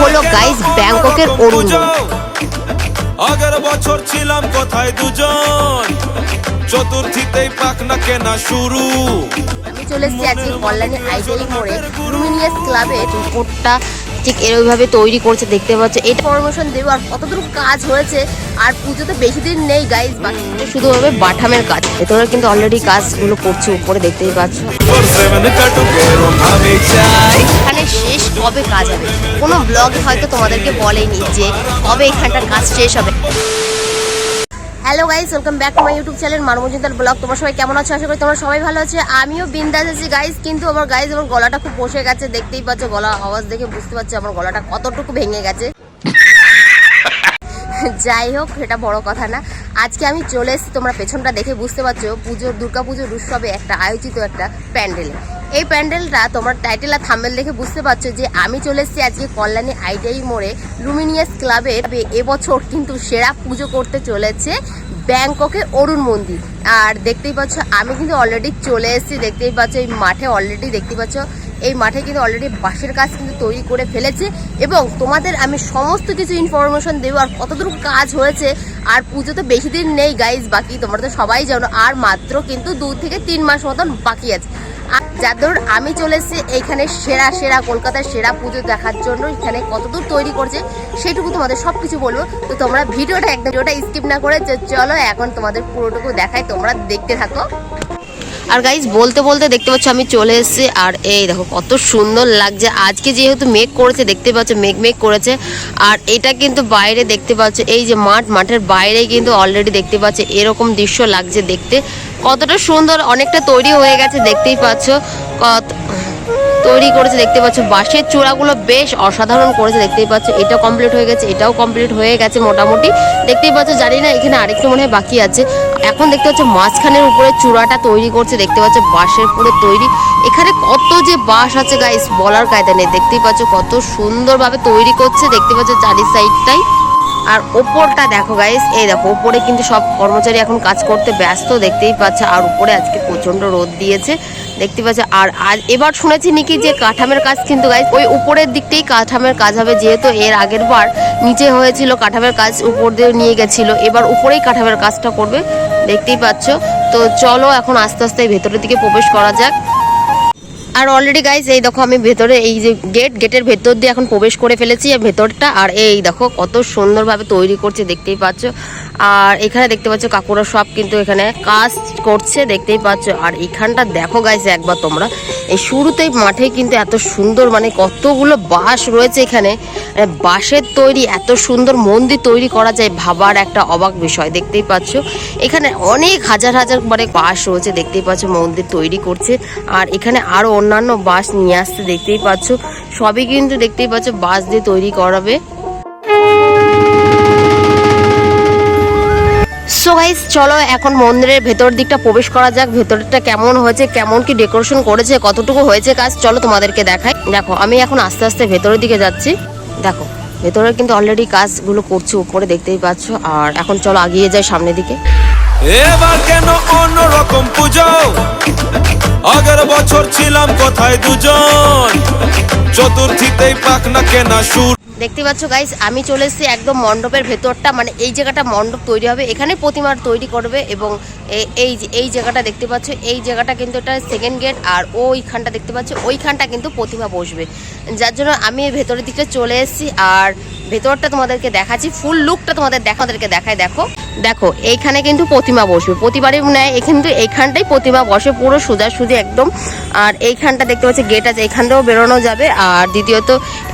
হলো গাইস ব্যাংককের অরুণ। আগের বছর ছিলাম কোথায় দুজন, চতুর্থীতেই পাখনা কেনা শুরু। আমি চলে এসেছি আজকে কল্যাণী আইডিয়াল মোড়ে লুমিনিয়াস ক্লাবে। উপরটা ঠিক এরকমভাবে তৈরি করছে দেখতে পাচ্ছ। এটা প্রমোশন দেবো আর কতদূর কাজ হয়েছে। আর পুজো তো বেশি দিন নেই গাইস, বাকি শুধু হবে বাটামের কাজ। ভেতরে কিন্তু অলরেডি কাজগুলো করছে উপরে দেখতেই পাচ্ছ। এখানে শেষ কবে কাজ হবে কোনো ব্লগ হয়তো তোমাদেরকে বলেনি যে কবে এখানটার কাজ শেষ হবে। Hello guys, welcome back to my YouTube channel মানবজিন্তাল ব্লগ। তোমরা সবাই কেমন আছো? আশা করি তোমরা সবাই ভালো আছো। আমিও বিন্দাস আছি গাইস, কিন্তু আমার গলাটা খুব বসে গেছে দেখতেই পাচ্ছ। গলা আওয়াজ দেখে বুঝতে পারছো আমার গলাটা কতটুকু ভেঙে গেছে। যাই হোক, সেটা বড় কথা না। আজকে আমি চলে এসেছি, তোমরা পেছনটা দেখে বুঝতে পারছো, দুর্গাপুজোর উৎসবে একটা আয়োজিত একটা প্যান্ডেলে। এই প্যান্ডেলটা তোমার টাইটেল আর থাম্বনেল দেখে বুঝতে পারছো যে আমি চলে এসেছি আজকে কল্যাণী আইডিয়াল মোড়ে লুমিনিয়াস ক্লাবে। এবছর কিন্তু সেরা পুজো করতে চলেছে ব্যাংককের অরুণ মন্দির। আর দেখতেই পাচ্ছ আমি কিন্তু অলরেডি চলে এসেছি, দেখতেই পাচ্ছ এই মাঠে অলরেডি দেখতেই পাচ্ছ। এই মাঠে কিন্তু অলরেডি বাঁশের কাজ কিন্তু তৈরি করে ফেলেছে এবং তোমাদের আমি সমস্ত কিছু ইনফরমেশন দেবো আর কতদূর কাজ হয়েছে। আর পুজো তো বেশি দিন নেই গাইজ, বাকি তোমরা তো সবাই জানো। আর মাত্র কিন্তু 2 থেকে 3 মাস মতন বাকি আছে। আর যার ধরুন আমি চলে এসেছি এইখানে সেরা কলকাতার সেরা পুজো দেখার জন্য। এখানে কতদূর তৈরি করছে সেটুকু তোমাদের সব কিছু বলবো। তো তোমরা ভিডিওটা স্কিপ না করে চলো এখন তোমাদের পুরোটুকু দেখাই, তোমরা দেখতে থাকো। আর গাইজ বলতে বলতে দেখতে পাচ্ছ আমি চলে এসেছি। আর এই দেখো কত সুন্দর লাগছে। আজকে যেহেতু মেঘ করেছে দেখতে পাচ্ছ, মেঘ করেছে। আর এটা কিন্তু বাইরে দেখতে পাচ্ছ, এই যে মাঠের বাইরে কিন্তু অলরেডি দেখতে পাচ্ছ এরকম দৃশ্য লাগছে দেখতে। কতটা সুন্দর, অনেকটা তৈরি হয়ে গেছে দেখতেই পাচ্ছ। তৈরি করেছে দেখতে পাচ্ছ, বাঁশের চূড়াগুলো বেশ অসাধারণ করেছে দেখতেই পাচ্ছ। এটা কমপ্লিট হয়ে গেছে, এটাও কমপ্লিট হয়ে গেছে মোটামুটি দেখতেই পাচ্ছ। জানি না এখানে আরেকটু মনে হয় বাকি আছে। এখন দেখতে পাচ্ছ মাঝখানের উপরে চূড়াটা তৈরি করছে দেখতে পাচ্ছ, বাঁশের পুরো তৈরি। এখানে কত যে বাঁশ আছে গাইস বলার কায়দা নেই। দেখতেই পাচ্ছ কত সুন্দরভাবে তৈরি করছে দেখতে পাচ্ছ চারি সাইডটাই। আর ওপরটা দেখো গাইস, এই দেখো ওপরে কিন্তু সব কর্মচারী এখন কাজ করতে ব্যস্ত দেখতেই পাচ্ছে। আর উপরে আজকে প্রচন্ড রোদ দিয়েছে দেখতে পাচ্ছে। আর এবার শুনেছি নাকি যে কাঠামের কাজ কিন্তু গাইস ওই উপরের দিকটাই কাঠামের কাজ হবে, যেহেতু এর আগের বার নিচে হয়েছিল কাঠামের কাজ, উপর দিয়ে নিয়ে গেছিল। এবার উপরেই কাঠামের কাজটা করবে দেখতেই পাচ্ছ। তো চলো এখন আস্তে আস্তে ভেতরের দিকে প্রবেশ করা যাক। আর অলরেডি গাইস এই দেখো আমি ভেতরে এই যে গেটের ভেতর দিয়ে এখন প্রবেশ করে ফেলেছি ভেতরটা। আর এই দেখো কত সুন্দরভাবে তৈরি করছে দেখতেই পাচ্ছ। আর এখানে দেখতে পাচ্ছ কাকুরা সব কিন্তু এখানে কাজ করছে দেখতেই পাচ্ছ। আর এখানটা দেখো গাইস একবার তোমরা, এই শুরুতেই মাঠে কিন্তু এত সুন্দর মানে কতগুলো বাঁশ রয়েছে এখানে। বাঁশের তৈরি এত সুন্দর মন্দির তৈরি করা যায় ভাবার একটা অবাক বিষয় দেখতেই পাচ্ছ। এখানে অনেক হাজার মানে বাঁশ রয়েছে দেখতেই পাচ্ছ, মন্দির তৈরি করছে। আর এখানে আরো অন্যান্য বাঁশ নিয়ে আসছে দেখতেই পাচ্ছ। সবই কিন্তু দেখতেই পাচ্ছ বাঁশ দিয়ে তৈরি করাবে। সো গাইস চলো এখন মন্দিরের ভেতর দিকটা প্রবেশ করা যাক। ভেতরটা কেমন হয়েছে, কেমন কি ডেকোরেশন করেছে, কতটুকু হয়েছে কাজ, চলো তোমাদেরকে দেখাই। দেখো আমি এখন আস্তে আস্তে ভেতরের দিকে যাচ্ছি। দেখো ভেতরে কিন্তু অলরেডি কাজগুলো করছে উপরে দেখতেই পাচ্ছ। আর এখন চলো আগিয়ে যাই সামনের দিকে। এবার কেন অন্যরকম পুজো, আগের বছর ছিলাম কোথায় দুজন, চতুর্থীতেই পাখনা কেনা শুরু। দেখতে পাচ্ছ গাইস আমি চলে এসেছি একদম মণ্ডপের ভেতরটা, মানে এই জায়গাটা মণ্ডপ তৈরি হবে, এখানে প্রতিমার তৈরি করবে। এবং এই জায়গাটা দেখতে পাচ্ছ, এই জায়গাটা কিন্তু এটা সেকেন্ড গেট। আর ওইখানটা দেখতে পাচ্ছ, ওইখানটা কিন্তু প্রতিমা বসবে, যার জন্য আমি ভেতরের দিকে চলে এসেছি। আর ভেতরটা তোমাদেরকে দেখাচ্ছি, ফুল লুকটা তোমাদেরকে দেখাই। দেখো এইখানে কিন্তু প্রতিমা বসবে, প্রতিবারই নেয় কিন্তু এইখানটাই প্রতিমা বসে পুরো সোজাসুজি একদম। আর এইখানটা দেখতে পাচ্ছি গেট আছে, এইখানটাও বেরোনো যাবে। আর দ্বিতীয়ত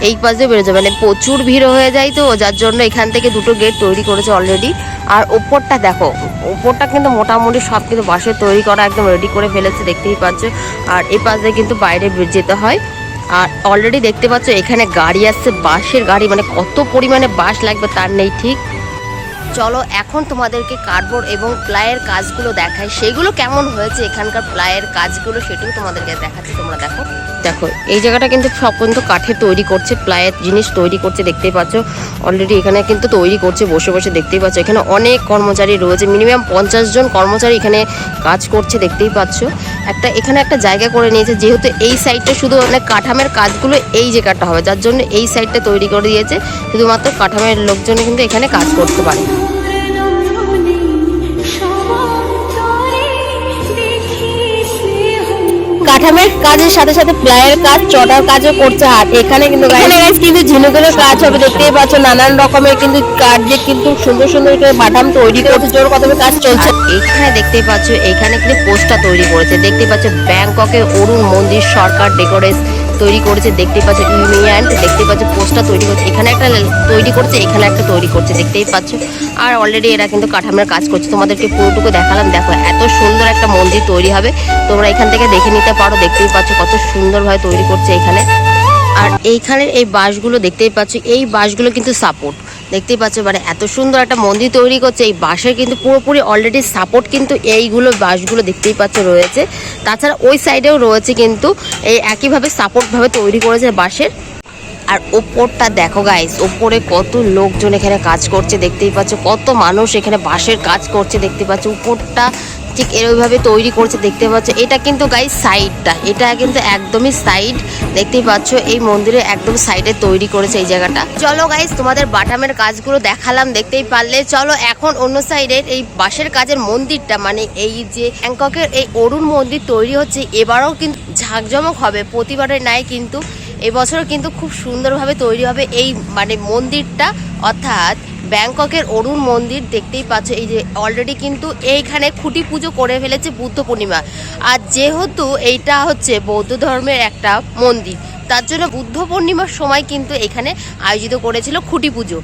এই পাশ দিয়ে বেরো যাবে, মানে প্রচুর ভিড় হয়ে যায় তো, যার জন্য এখান থেকে 2টো গেট তৈরি করেছে অলরেডি। আর ওপরটা দেখো, ওপরটা কিন্তু মোটামুটি সব কিন্তু বাঁশের তৈরি করা একদম রেডি করে ফেলেছে দেখতেই পাচ্ছ। আর এই পাশ দিয়ে কিন্তু বাইরে যেতে হয়। আর অলরেডি দেখতে পাচ্ছ এখানে গাড়ি আসছে, বাঁশের গাড়ি, মানে কত পরিমাণে বাঁশ লাগবে তার নেই ঠিক। চলো এখন তোমাদেরকে কার্ডবোর্ড এবং প্লাইয়ের কাজগুলো দেখাই, সেগুলো কেমন হয়েছে এখানকার প্লাইয়ের কাজগুলো সেটাও তোমাদেরকে দেখাচ্ছি। তোমরা দেখো এই জায়গাটা কিন্তু সব পর্যন্ত কাঠের তৈরি করছে, প্লাইয়ের জিনিস তৈরি করছে দেখতেই পাচ্ছ। অলরেডি এখানে কিন্তু তৈরি করছে বসে বসে দেখতেই পাচ্ছ। এখানে অনেক কর্মচারী রয়েছে, মিনিমাম 50 জন কর্মচারী এখানে কাজ করছে দেখতেই পাচ্ছ। একটা এখানে একটা জায়গা করে নিয়েছে, যেহেতু এই সাইডটা শুধু মানে কাঠামের কাজগুলো এই জায়গাটা হবে, যার জন্য এই সাইডটা তৈরি করে দিয়েছে শুধুমাত্র কাঠামের লোকজন কিন্তু এখানে কাজ করতে পারে। কাঠামের কাজের সাথে সাথে প্লাইয়ের কাজ, চটার কাজও করছে। আর এখানে কিন্তু কিন্তু ঝিনুকের কাজ হবে, দেখতেই পাচ্ছ নানান রকমের কিন্তু কাঠ দিয়ে কিন্তু সুন্দর সুন্দর করে বাটাম তৈরি করছে, জোর কদমে কাজ চলছে। এখানে দেখতেই পাচ্ছ এখানে কিন্তু পোস্টার তৈরি করেছে, দেখতেই পাচ্ছ ব্যাংককে অরুণ মন্দির সরকার ডেকোরেস তৈরি করেছে, দেখতেই পাচ্ছ ইউনিয়ন, দেখতেই পাচ্ছ পোস্টার তৈরি করছে, এখানে একটা তৈরি করছে, এখানে একটা তৈরি করছে, দেখতেই পাচ্ছ। আর অলরেডি এরা কিন্তু কাঠামের কাজ করছে, তোমাদেরকে পুরোটুকু দেখালাম। দেখো এত সুন্দর একটা মন্দির তৈরি হবে, তোমরা এখান থেকে দেখে নিতে পারো। দেখতেই পাচ্ছ কত সুন্দরভাবে তৈরি করছে এখানে। আর এইখানের এই বাঁশগুলো দেখতেই পাচ্ছ, এই বাঁশগুলো কিন্তু সাপোর্ট, দেখতেই পাচ্ছ মানে এত সুন্দর একটা মন্দির তৈরি করছে। এই বাঁশের কিন্তু পুরোপুরি অলরেডি সাপোর্ট কিন্তু এইগুলো বাঁশগুলো দেখতেই পাচ্ছ রয়েছে। তাছাড়া ওই সাইডেও রয়েছে কিন্তু এই একইভাবে সাপোর্টভাবে তৈরি করেছে বাঁশের। আর ওপরটা দেখো গাইস, ওপরে কত লোকজন এখানে কাজ করছে, দেখতেই পাচ্ছ কত মানুষ এখানে বাঁশের কাজ করছে, দেখতে পাচ্ছ উপরটা ঠিক এরভাবে তৈরি করছে, দেখতে পাচ্ছ। এটা কিন্তু গাইস সাইডটা, এটা কিন্তু একদমই সাইড, দেখতেই পাচ্ছ এই মন্দিরে একদম সাইডে তৈরি করেছে এই জায়গাটা। চলো গাইস তোমাদের বাটামের কাজগুলো দেখালাম, দেখতেই পারলে। চলো এখন অন্য সাইডের এই বাঁশের কাজের মন্দিরটা, মানে এই যে ব্যাংককের এই অরুণ মন্দির তৈরি হচ্ছে, এবারও কিন্তু ঝাঁকজমক হবে, প্রতিবারের নাই কিন্তু এবছরও কিন্তু খুব সুন্দরভাবে তৈরি হবে এই মানে মন্দিরটা, অর্থাৎ ব্যাংককের অরুণ মন্দির। দেখতেই পাচ্ছ এই যে অলরেডি কিন্তু এইখানে খুঁটি পুজো করে ফেলেছে বুদ্ধ পূর্ণিমা। আর যেহেতু এইটা হচ্ছে বৌদ্ধ ধর্মের একটা মন্দির, তার জন্য বুদ্ধ পূর্ণিমার সময় কিন্তু এখানে আয়োজিত করেছিল খুঁটি পুজো।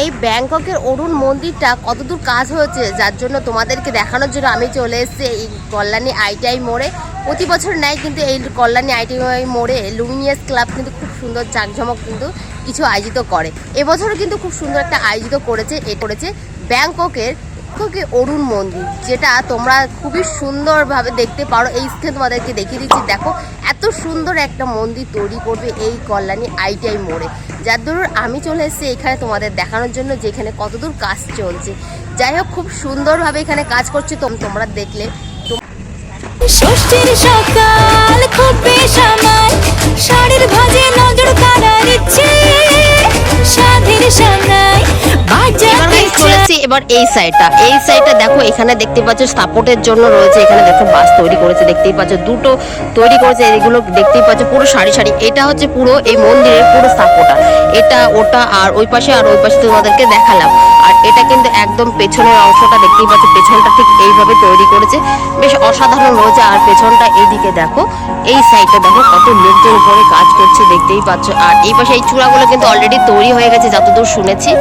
এই ব্যাংককের অরুণ মন্দিরটা কতদূর কাজ হয়েছে, যার জন্য তোমাদেরকে দেখানোর জন্য আমি চলে এসেছি এই কল্যাণী আইটিআই মোড়ে। প্রতি বছর নেয় কিন্তু এই কল্যাণী আইটিআই মোড়ে লুমিনিয়াস ক্লাব কিন্তু খুব সুন্দর জাঁকজমক কিন্তু কিছু আয়োজিত করে। এবছরও কিন্তু খুব সুন্দর একটা আয়োজিত করেছে ব্যাংককের অরুণ মন্দির, যেটা তোমরা খুবই সুন্দরভাবে দেখতে পারো। এই স্ক্রিনে তোমাদেরকে দেখিয়ে দিচ্ছি, দেখো এত সুন্দর একটা মন্দির তৈরি করবে এই কল্যাণী আইটিআই মোড়ে, যার দরুন আমি চলে এসেছি এখানে তোমাদের দেখানোর জন্য যে এখানে কতদূর কাজ চলছে। যাই হোক খুব সুন্দরভাবে এখানে কাজ করছে, তোমরা দেখলে। ষষ্ঠীর সকাল খুব বেসামাল, শাড়ির ভাজে নজর কাড়া দিচ্ছে, সাধের সানাই বাজাতে। এবার এই সাইডটা দেখো, এখানে দেখতে পাচ্ছ সাপোর্টের জন্য রয়েছে, এখানে দেখো বাস তৈরি করেছে, দেখতেই পাচ্ছ দুটো তৈরি করেছে, এগুলো দেখতেই পাচ্ছ পুরো সারি সারি। এটা হচ্ছে পুরো এই মন্দিরের পুরো সাপোর্টার, এটা ওটা আর ওই পাশে তোমাদেরকে দেখালাম। আর এটা কিন্তু একদম পেছনের অংশটা দেখতেই পাচ্ছ, পেছনটা ঠিক এইভাবে তৈরি করেছে, বেশ অসাধারণ রয়েছে। আর পেছনটা এইদিকে দেখো, এই সাইডটা দেখো কত লোকজন উপরে কাজ করছে, দেখতেই পাচ্ছ। আর এই পাশে এই চূড়াগুলো কিন্তু অলরেডি তৈরি হয়ে গেছে যতদূর শুনেছি।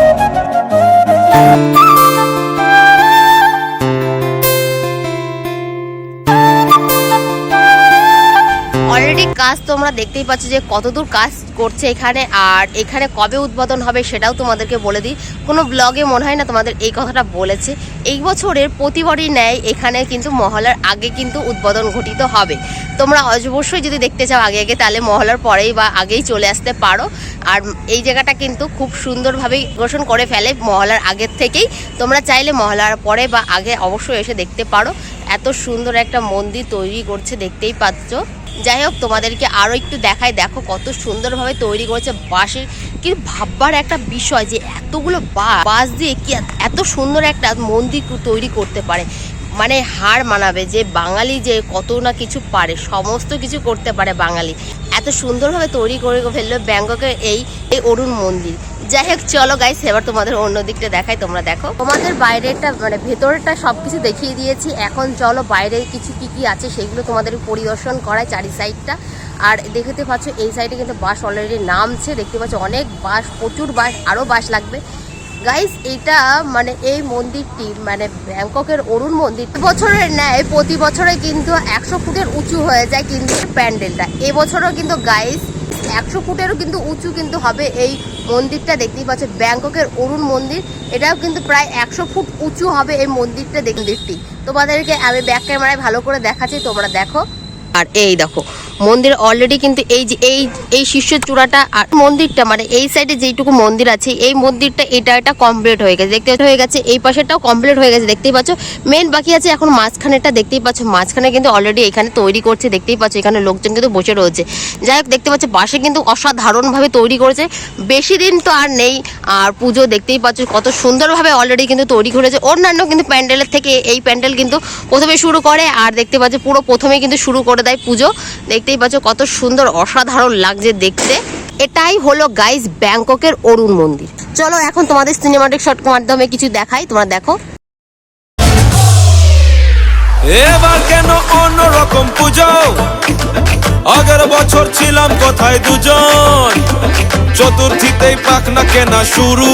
অলরেডি কাজ তোমরা দেখতেই পাচ্ছ যে কতদূর কাজ করছে এখানে। আর এখানে কবে উদ্বোধন হবে সেটাও তোমাদেরকে বলে দিই, কোনো ব্লগে মনে হয় না তোমাদের এই কথাটা বলেছে। এই বছরের প্রতিবারই ন্যায় এখানে কিন্তু মহলার আগে কিন্তু উদ্বোধন ঘটিত হবে। তোমরা অবশ্যই যদি দেখতে চাও আগে আগে, তাহলে মহলার পরেই বা আগেই চলে আসতে পারো। আর এই জায়গাটা কিন্তু খুব সুন্দরভাবে ঘোষণা করে ফেলে মহলার আগের থেকেই, তোমরা চাইলে মহলার পরে বা আগে অবশ্যই এসে দেখতে পারো। এত সুন্দর একটা মন্দির তৈরি করছে, দেখতেই পাচ্ছ। যাই হোক তোমাদেরকে আরও একটু দেখাই, দেখো কত সুন্দরভাবে তৈরি করেছে বাঁশের। কিন্তু ভাববার একটা বিষয় যে এতগুলো বাঁশ দিয়ে কি এত সুন্দর একটা মন্দির তৈরি করতে পারে, মানে হার মানাবে যে বাঙালি যে কত না কিছু পারে, সমস্ত কিছু করতে পারে বাঙালি। এত সুন্দরভাবে তৈরি করে ফেললো ব্যাংককের এই অরুণ মন্দির। যাই হোক চলো গাইস, এবার তোমাদের অন্য দিকটা দেখাই, তোমরা দেখো। তোমাদের বাইরেরটা মানে ভেতরেরটা সবকিছু দেখিয়ে দিয়েছি, এখন চলো বাইরে কিছু কি আছে সেগুলো তোমাদের পরিদর্শন করায় চারি সাইডটা। আর দেখতে পাচ্ছ এই সাইডে কিন্তু বাস অলরেডি নামছে, দেখতে পাচ্ছ অনেক বাস, প্রচুর বাস, আরও বাস লাগবে গাইস। এটা মানে এই মন্দিরটি মানে ব্যাংককের অরুণ মন্দির বছরের ন্যায় প্রতি বছরে কিন্তু 100 ফুটের উঁচু হয়ে যায় কিন্তু প্যান্ডেলটা। এবছরও কিন্তু গাইস 100 ফুটেরও কিন্তু উঁচু কিন্তু হবে এই মন্দিরটা, দেখতেই পাচ্ছ ব্যাংককের অরুণ মন্দির। এটাও কিন্তু প্রায় 100 ফুট উঁচু হবে এই মন্দিরটি। তোমাদেরকে আমি ব্যাক ক্যামেরায় ভালো করে দেখাচ্ছি, তোমরা দেখো। আর এই দেখো মন্দির অলরেডি কিন্তু এই যে এই শীর্ষ চূড়াটা আর মন্দিরটা মানে এই সাইডে যেইটুকু মন্দির আছে এই মন্দিরটা এটা কমপ্লিট হয়ে গেছে, দেখতে হয়ে গেছে। এই পাশেরটাও কমপ্লিট হয়ে গেছে, দেখতেই পাচ্ছ। মেন বাকি আছে এখন মাঝখানেরটা, দেখতেই পাচ্ছ। মাঝখানে কিন্তু অলরেডি এখানে তৈরি করছে, দেখতেই পাচ্ছ। এখানে লোকজন কিন্তু বসে রয়েছে। যাই হোক, দেখতে পাচ্ছ পাশে কিন্তু অসাধারণভাবে তৈরি করেছে। বেশি দিন তো আর নেই, আর পুজো দেখতেই পাচ্ছ কত সুন্দরভাবে অলরেডি কিন্তু তৈরি করেছে। অন্যান্য কিন্তু প্যান্ডেলের থেকে এই প্যান্ডেল কিন্তু প্রথমে শুরু করে, আর দেখতে পাচ্ছ পুরো প্রথমে কিন্তু শুরু করে দেয় পুজো। দেখতেই পাচ্ছ কত সুন্দর অসাধারণ লাগছে দেখতে। এটাই হলো গাইস ব্যাংককের অরুণ মন্দির। চলো এখন তোমাদের সিনেমাটিক শট মাধ্যমে কিছু দেখাই, তোমরা দেখো। এবার কেন অন্যরকম পুজো, আগের বছর ছিলাম কোথায় দুজন, চতুর্থীতেই পাখনা কেনা শুরু,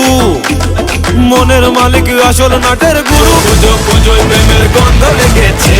মনের মালিক আসল নাটের গুরু। পুজো পুজোয় প্রেমের গন্ধ লেগেছে,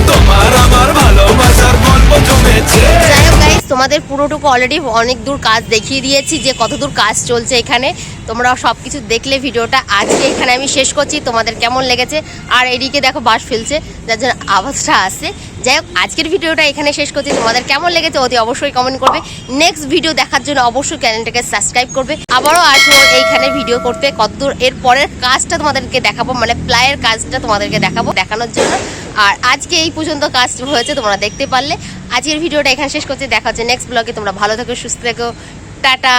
তোমার আমার ভালোবাসার গল্প জমেছে। যাই হোক গাইস, তোমাদের পুরোটুকু অলরেডি অনেক দূর কাজ দেখিয়ে দিয়েছি যে কত দূর কাজ চলছে এখানে। তোমরা সব কিছু দেখলে ভিডিওটা আজকে এখানে আমি শেষ করছি। তোমাদের কেমন লেগেছে? আর এদিকে দেখো বাস ফেলছে, যার জন্য আওয়াজটা আসছে। যাই হোক, আজকের ভিডিওটা এখানে শেষ করছি। তোমাদের কেমন লেগেছে অতি অবশ্যই কমেন্ট করবে। নেক্সট ভিডিও দেখার জন্য অবশ্যই চ্যানেলটাকে সাবস্ক্রাইব করবে। আবারও আসবো এইখানে ভিডিও করতে, কতদূর এর পরের কাজটা তোমাদেরকে দেখাবো, মানে প্লায়ের কাজটা তোমাদেরকে দেখানোর জন্য। আর আজকে এই পর্যন্ত কাজ হয়েছে, তোমরা দেখতে পারলে। আজকের ভিডিওটা এখানে শেষ করছি, দেখা হচ্ছে নেক্সট ব্লগে। তোমরা ভালো থেকো, সুস্থ থেকো, টাটা।